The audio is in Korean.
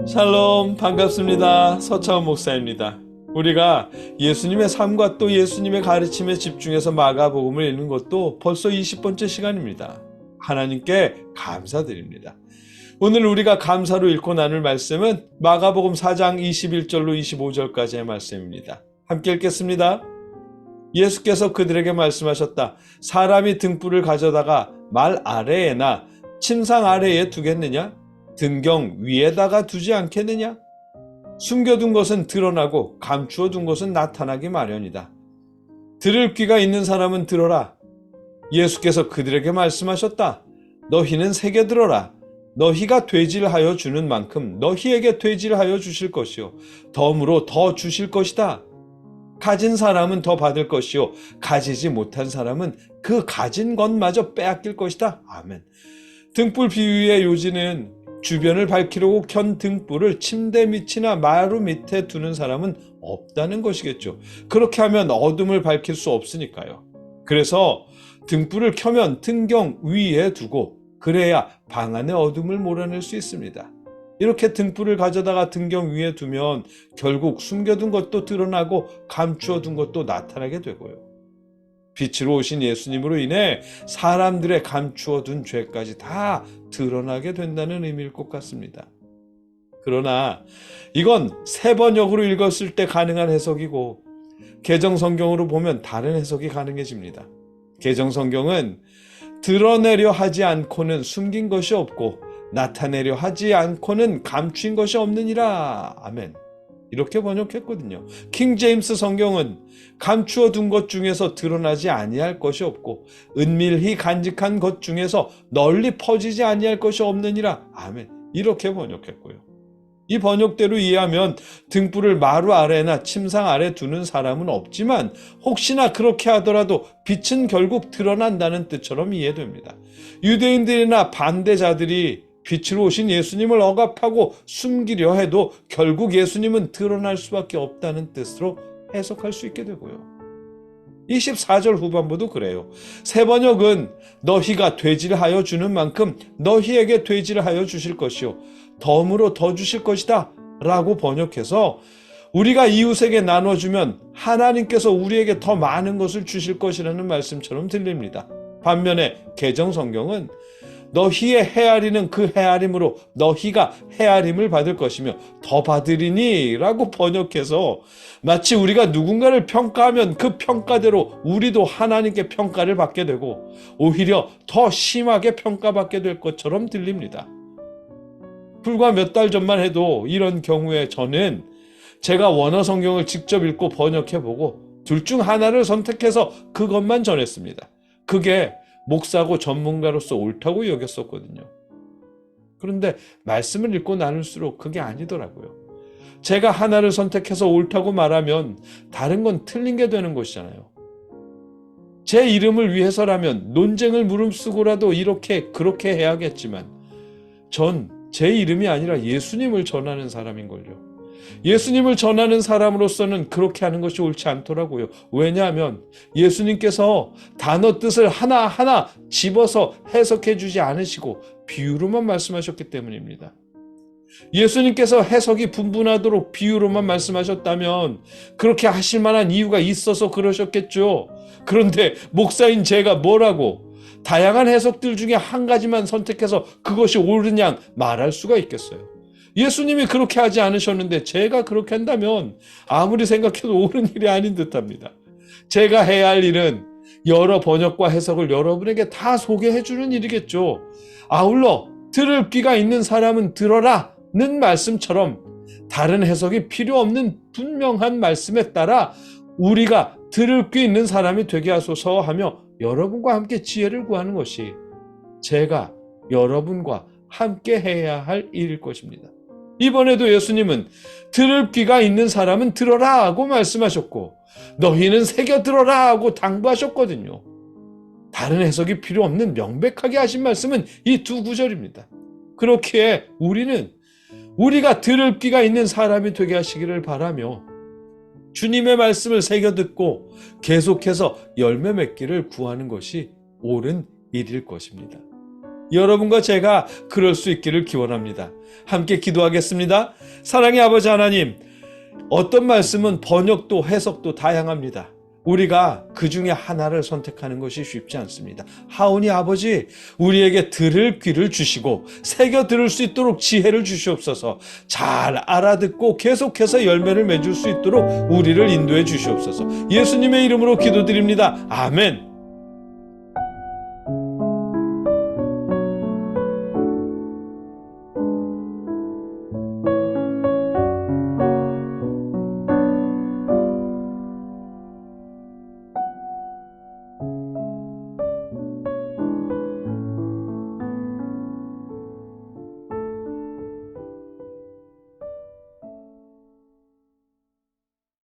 샬롬, 반갑습니다. 서차원 목사입니다. 우리가 예수님의 삶과 또 예수님의 가르침에 집중해서 마가복음을 읽는 것도 벌써 20번째 시간입니다. 하나님께 감사드립니다. 오늘 우리가 감사로 읽고 나눌 말씀은 마가복음 4장 21절로 25절까지의 말씀입니다. 함께 읽겠습니다. 예수께서 그들에게 말씀하셨다. 사람이 등불을 가져다가 말 아래에나 침상 아래에 두겠느냐? 등경 위에다가 두지 않겠느냐? 숨겨둔 것은 드러나고 감추어둔 것은 나타나기 마련이다. 들을 귀가 있는 사람은 들어라. 예수께서 그들에게 말씀하셨다. 너희는 새겨 들어라. 너희가 되질하여 주는 만큼 너희에게 되질하여 주실 것이요 덤으로 더 주실 것이다. 가진 사람은 더 받을 것이요 가지지 못한 사람은 그 가진 것마저 빼앗길 것이다. 아멘. 등불 비유의 요지는 주변을 밝히려고 켠 등불을 침대 밑이나 마루 밑에 두는 사람은 없다는 것이겠죠. 그렇게 하면 어둠을 밝힐 수 없으니까요. 그래서 등불을 켜면 등경 위에 두고 그래야 방 안의 어둠을 몰아낼 수 있습니다. 이렇게 등불을 가져다가 등경 위에 두면 결국 숨겨둔 것도 드러나고 감추어둔 것도 나타나게 되고요. 빛으로 오신 예수님으로 인해 사람들의 감추어둔 죄까지 다 드러나게 된다는 의미일 것 같습니다. 그러나 이건 새 번역으로 읽었을 때 가능한 해석이고 개정성경으로 보면 다른 해석이 가능해집니다. 개정성경은 드러내려 하지 않고는 숨긴 것이 없고 나타내려 하지 않고는 감춘 것이 없느니라. 아멘. 이렇게 번역했거든요. 킹 제임스 성경은 감추어 둔 것 중에서 드러나지 아니할 것이 없고 은밀히 간직한 것 중에서 널리 퍼지지 아니할 것이 없느니라. 아멘. 이렇게 번역했고요. 이 번역대로 이해하면 등불을 마루 아래나 침상 아래 두는 사람은 없지만 혹시나 그렇게 하더라도 빛은 결국 드러난다는 뜻처럼 이해됩니다. 유대인들이나 반대자들이 빛으로 오신 예수님을 억압하고 숨기려 해도 결국 예수님은 드러날 수밖에 없다는 뜻으로 해석할 수 있게 되고요. 24절 후반부도 그래요. 새 번역은 너희가 되질하여 주는 만큼 너희에게 되질하여 주실 것이요 덤으로 더 주실 것이다 라고 번역해서 우리가 이웃에게 나눠주면 하나님께서 우리에게 더 많은 것을 주실 것이라는 말씀처럼 들립니다. 반면에 개정성경은 너희의 헤아리는 그 헤아림으로 너희가 헤아림을 받을 것이며 더 받으리니 라고 번역해서 마치 우리가 누군가를 평가하면 그 평가대로 우리도 하나님께 평가를 받게 되고 오히려 더 심하게 평가받게 될 것처럼 들립니다. 불과 몇 달 전만 해도 이런 경우에 저는 제가 원어 성경을 직접 읽고 번역해보고 둘 중 하나를 선택해서 그것만 전했습니다. 그게 목사고 전문가로서 옳다고 여겼었거든요. 그런데 말씀을 읽고 나눌수록 그게 아니더라고요. 제가 하나를 선택해서 옳다고 말하면 다른 건 틀린 게 되는 것이잖아요. 제 이름을 위해서라면 논쟁을 무릅쓰고라도 그렇게 해야겠지만 전 제 이름이 아니라 예수님을 전하는 사람인걸요. 예수님을 전하는 사람으로서는 그렇게 하는 것이 옳지 않더라고요. 왜냐하면 예수님께서 단어 뜻을 하나하나 집어서 해석해 주지 않으시고 비유로만 말씀하셨기 때문입니다. 예수님께서 해석이 분분하도록 비유로만 말씀하셨다면 그렇게 하실 만한 이유가 있어서 그러셨겠죠. 그런데 목사인 제가 뭐라고 다양한 해석들 중에 한 가지만 선택해서 그것이 옳은 양 말할 수가 있겠어요. 예수님이 그렇게 하지 않으셨는데 제가 그렇게 한다면 아무리 생각해도 옳은 일이 아닌 듯합니다. 제가 해야 할 일은 여러 번역과 해석을 여러분에게 다 소개해 주는 일이겠죠. 아울러 들을 귀가 있는 사람은 들어라는 말씀처럼 다른 해석이 필요 없는 분명한 말씀에 따라 우리가 들을 귀 있는 사람이 되게 하소서 하며 여러분과 함께 지혜를 구하는 것이 제가 여러분과 함께 해야 할 일일 것입니다. 이번에도 예수님은 들을 귀가 있는 사람은 들어라 하고 말씀하셨고 너희는 새겨 들어라 하고 당부하셨거든요. 다른 해석이 필요 없는 명백하게 하신 말씀은 이 두 구절입니다. 그렇기에 우리는 우리가 들을 귀가 있는 사람이 되게 하시기를 바라며 주님의 말씀을 새겨 듣고 계속해서 열매 맺기를 구하는 것이 옳은 일일 것입니다. 여러분과 제가 그럴 수 있기를 기원합니다. 함께 기도하겠습니다. 사랑의 아버지 하나님, 어떤 말씀은 번역도 해석도 다양합니다. 우리가 그 중에 하나를 선택하는 것이 쉽지 않습니다. 하오니 아버지, 우리에게 들을 귀를 주시고 새겨 들을 수 있도록 지혜를 주시옵소서. 잘 알아듣고 계속해서 열매를 맺을 수 있도록 우리를 인도해 주시옵소서. 예수님의 이름으로 기도드립니다. 아멘.